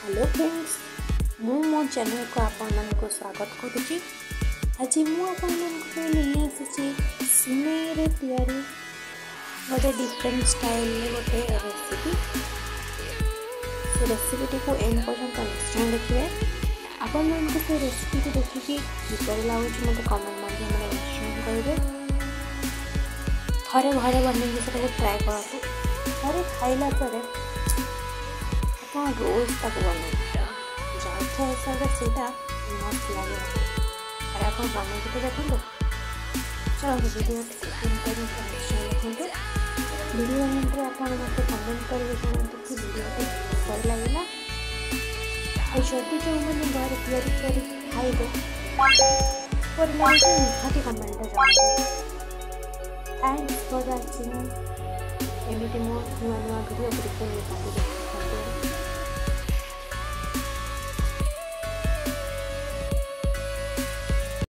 Hello friends, मु मो channel को आपण को स्वागत करुच्ची। आज मुझे नहीं आसी सिमेई रे तैयारी गोटे डिफरेंट स्टाइल गोटे रेसिपी। से रेसिपी को एंड पर्यंत निश्चय देखिए। आपण मानक से रेसिपी को देखिए किपर लगुच मत कमेंट माध्यम निश्चय करेंगे। थरे घरे बन ट्राए करूँ। थरे खाइला आप रोज तक बन जलखिया हिसाब से मस्त लगे। अरे आप बन तो देखो। चलो वीडियो देखो। वीडियो एंड्रे आप मत कमेंट करेंगे कि वीडियो सही लगे। जदि जो मैंने घर तैयारी खाइबे निहाती कमेंट जनाबे। Thanks for watching. एमती मो नुआ नुआ वीडियो देखते